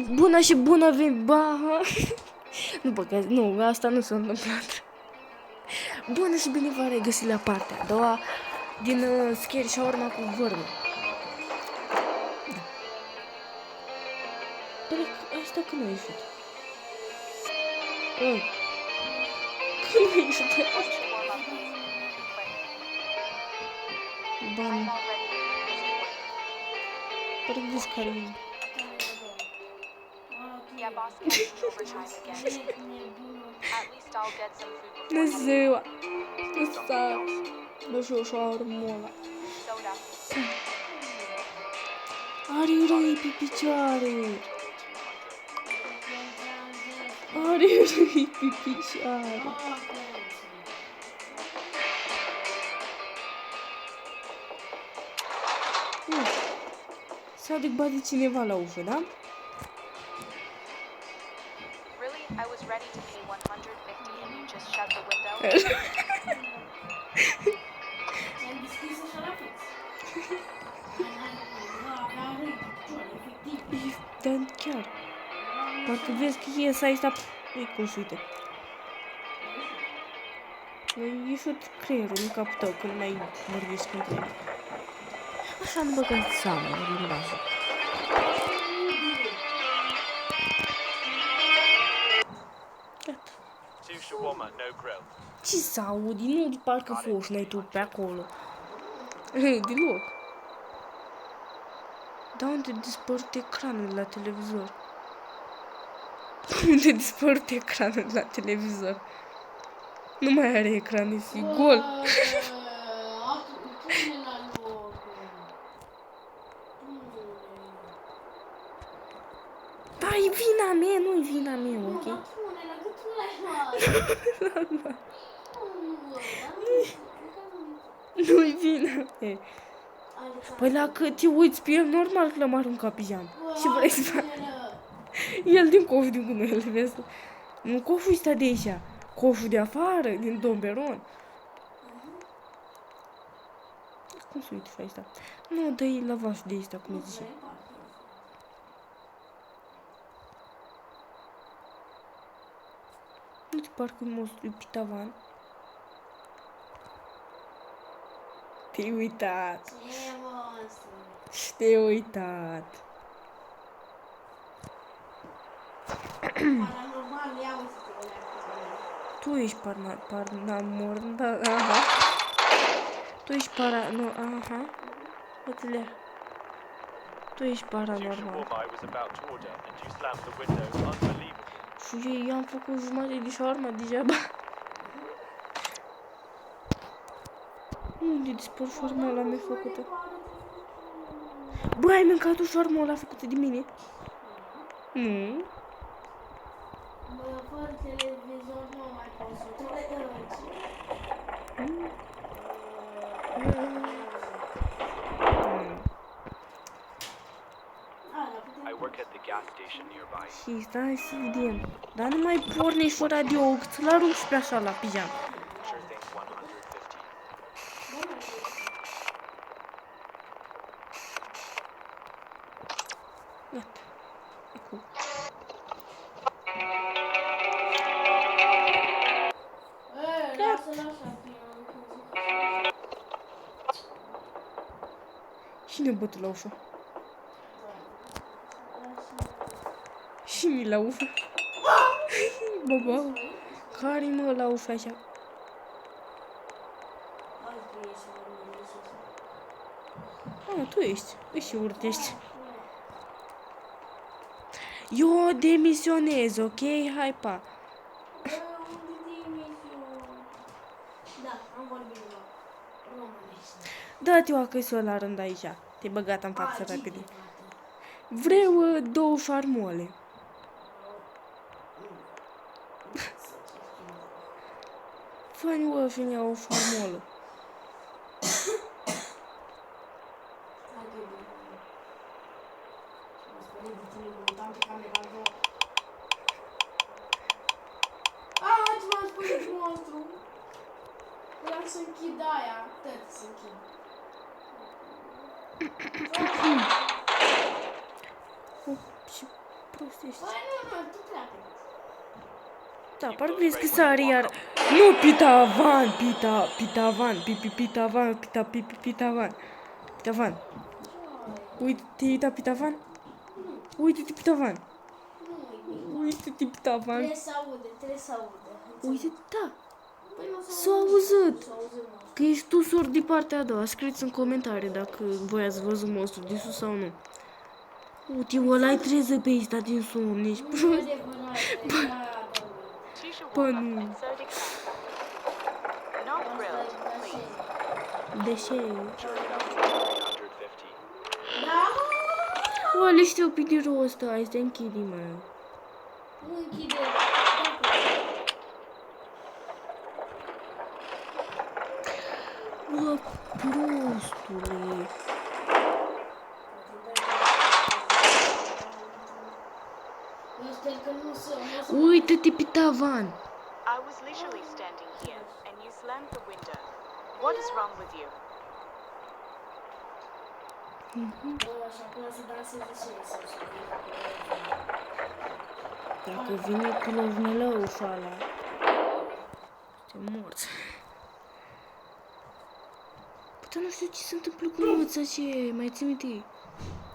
Bună și bună nu păcat, nu, asta nu s-a întâmplat. Bună și bine v-am regăsit la partea a doua din Scary Shawarma cu vârmă. Da. Păi, asta când a ieșit? Când a ieșit? Bani. Păi, vezi care e. Yeah, boss can't do overtime again. At least I'll get some food before Bună heading ziua! out. Asta, bă, și o shawarma. Soda. Are răi pe picioare! Are răi pe picioare! S-a bate cineva la ușă, da? Really? I was ready to pay 150 and you just shut the window? Dar chiar. Parcă vezi că ies aici, dar... Uite, uite. Mi-a ieșit creierul în capul tău când n-ai vorbit cu tine. Așa nu băgăm seama, din lasă. Gata. Ce s-audi? Nu, parcă foși n-ai tu pe acolo. Deloc. Dar unde dispărut ecranul la televizor? Unde dispărut ecranul la televizor? Nu mai are ecran, e gol. Da, e vina mea, nu e vina mea, ok? Nu-i vina mea. Păi la cât te uiți pe el, normal că l-am aruncat pe geam. Și vrei să fac? El din coful din gunoi, vezi? Nu coful ăsta de aici, coful de afară, din tomberon. Cum să uite și asta? Nu, dă-i la vasul de ăsta, cum zice. Uite, parcă un monstru pe tavan. Te-ai uitat. Ce monstru? Și te-ai uitat. Paranormal, ia uite-te. Tu ești paranormal, da, aha. Tu ești aha. Uite-le. Tu ești paranormal. Și eu am făcut jumătate de shawarma degeaba. Unde dispar shawarma ăla mea făcută? Bă, ai mâncat o shawarma ăla făcută de mine? Nu. Bă, fără televizor nu mai pot să tolerăți. I work at the gas station nearby. Și stai să vedem. Dar nu mai pornești și radio, că ți-l arunc și pe așa la pijam. Sure thing, 150. Gata. Acum. Lasă-l așa, Cine bătă la ușă? Și mi la ușă. Baba, care mă la ușă așa? Tu ești. Îi și urtești. Eu demisionez, ok? Hai, pa. Da, am vorbit românește. Dă-te o acăsul la rând aici. Te-ai băgat în față repede. Vreau 2 șarmole. Fă-mi o și o șarmolă. Ce m-am spus monstru? Vreau să închid aia. Tăți să închid. Și prostești. Băi, nu, tu pleacă. Da, parcă crezi că sare iar. Nu, pitavan, pitavan, pitavan, pitavan. Pitavan. Uite, te-ai uitat pitavan? Uite-te pitavan. Uite-te pitavan. Trebuie să aude. Uite, da. Păi nu S-a auzit. s-a auzit, mă. Că ești tu sord de partea a doua. Scrieți în comentarii dacă voi ați văzut monstru de sus sau nu. Uite, ăla-i treză pe ăsta din somn. Ești Nu prost. e adevărat, Choose your Bă, warm-up nu. and serve exact. Not grilled, please. De ce? Da, O, le știu pidirul ăsta. Hai să te închidi, mă. nu închide. Bă, prostule. Eu sper că nu se... Uită-te pe tavan. I was literally standing here, and you slammed the window. What is wrong with you? Bă, și acum să danseze și ei să se vină cu Dacă vine clovnele ăla, te morți. Putea nu știu ce se întâmplă cu mâța aceea, mai ții minte?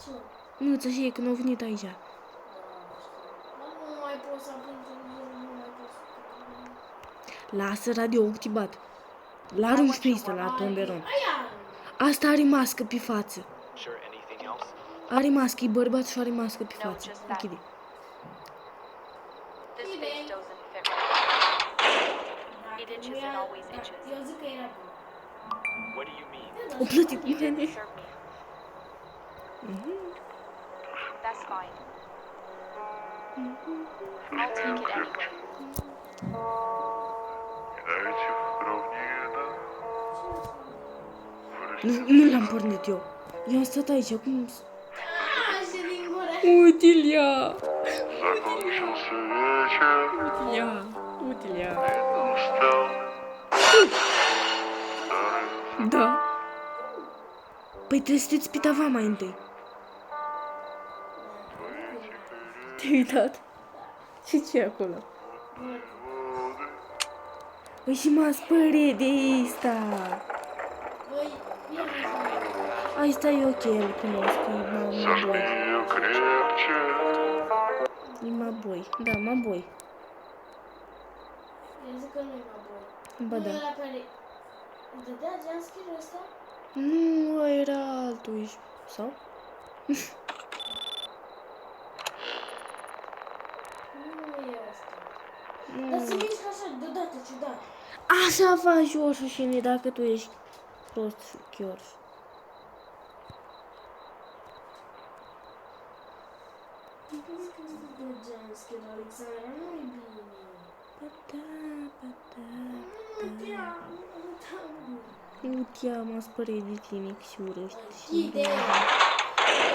Ce? Mâța aceea când au venit aici. Nu mai pot să aprind televizorul, nu mai pot să... Lasă radio activat. L-arunci pe ăsta la tomberon. Aia! Asta are mască pe față. Sure, anything else? Are mască, e bărbat și are mască pe față. just that. Închide. This Hey, face babe. doesn't fit right. It itches and always Da, itches. eu zic că era bun. What do you mean? O plătit You didn't mine. serve me. That's fine. I'll take it anyway. Nu l-am pornit eu. Eu am stat aici, cum... Și din gură. Uite-l ia! Uite-l ia! Da. Păi trebuie să te-ți pitava mai întâi. Te-ai uitat? Și ce e acolo? Păi și m-a spărit de ăsta. Băi, ia mai Asta e ok, îl cunosc, e Maboi. E Maboi, da, Maboi. Eu zic că nu-i Maboi. Ba Nu da. ăla care... Îți dădea jumpscare-ul ăsta? Nu, era altul, sau? Nu e ăsta. Dar se mișcă așa deodată, ciudat. Așa faci o rușine dacă tu ești prost chior. Zic că îți dă jumpscare, Alexandra, nu-i bine. Ba da, ba da. Nu prea, nu prea. Uite, m-a spărit de tine că și urăști. Închide!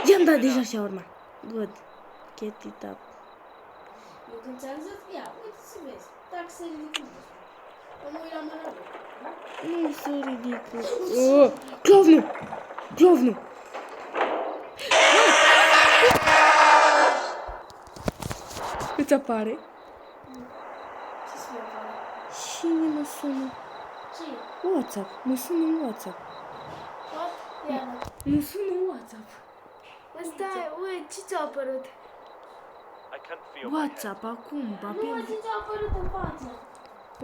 I-am dat deja și urma. Good. Get it up. Eu când ți-am zis, ia, uite să vezi. Dacă se ridică nu nu uit la mâna lui. Nu se ridică. Oh, clovnu! Clovnu! Îți apare? Ce să fie acolo? Cine mă sună? Ce? WhatsApp. Mă sună în WhatsApp. What? Ia, mă. Mă sună în WhatsApp. Stai, ui, ce ți-a apărut? I can't feel my head. WhatsApp acum, Nu, papel. ce ți-a apărut în față?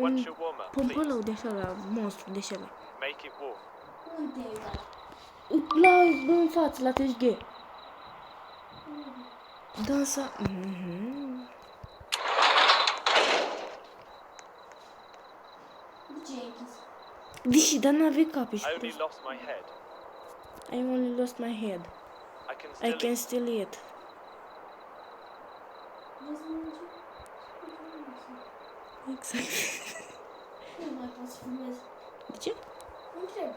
Once your warm-up, please. Pompălău de așa la monstru de așa la. Make it warm. Unde te-ai dat? La în față, la TSG. Dansa. De ce ai închis? Deși, dar n-avea cap, I ești only prost. lost my head. I only lost my head. I can still eat. Vrei să mergem? Exact. Nu mai pot să filmez. De ce? Întreb.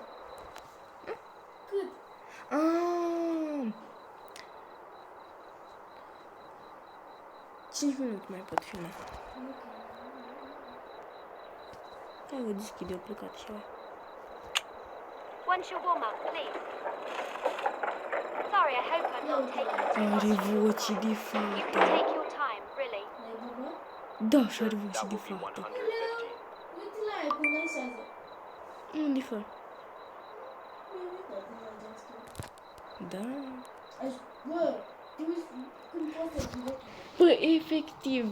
Cât? Ah. 5 minute mai pot filma. Hai, o deschide, eu plecat și eu. Once your warm up, please. Sorry, I hope I'm not taking too much Are of your voci de time. You fată. can take your Da, și are voce That de will be fată. 150. Uite la aia cum dansează. Unde fă? Mi-am uitat de la aceasta. Da. Bă, te uiți când poate direct. Bă, efectiv,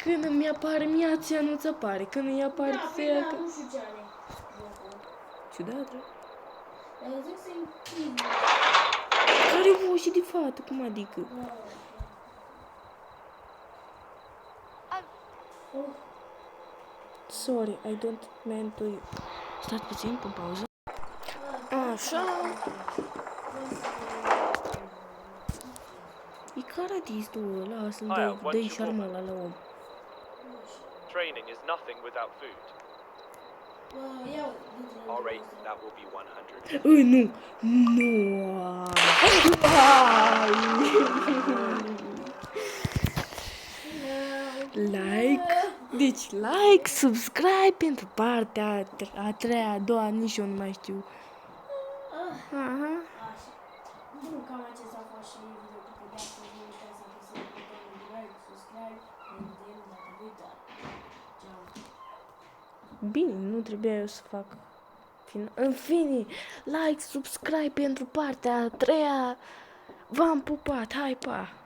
când îmi apare mie, ție nu-ți apare. Când îi apare Da, ție, păi da, că... nu știu ce are. Locul. Ciudată. Dar zic să-i închid. Are voce de fată, cum adică? Da. Oh, Sorry, I don't mean to... Stați puțin, pe pauză. Așa. E caradistul ăla, să-l dai șarmă ăla la om. Training is nothing without food. bă, ia uite. Alright, that will be 100. Nu! Nu! Like! Deci like, subscribe pentru partea a treia, a doua, nici eu nu mai știu. Aha. Așa. Bun, cam acesta a fost și videoclipul de astăzi. Nu uitați să apăsați butonul de like, subscribe. Ne vedem data viitoare. Ciao. Bine, nu trebuia eu să fac. În fine, like, subscribe pentru partea a treia. V-am pupat, hai pa!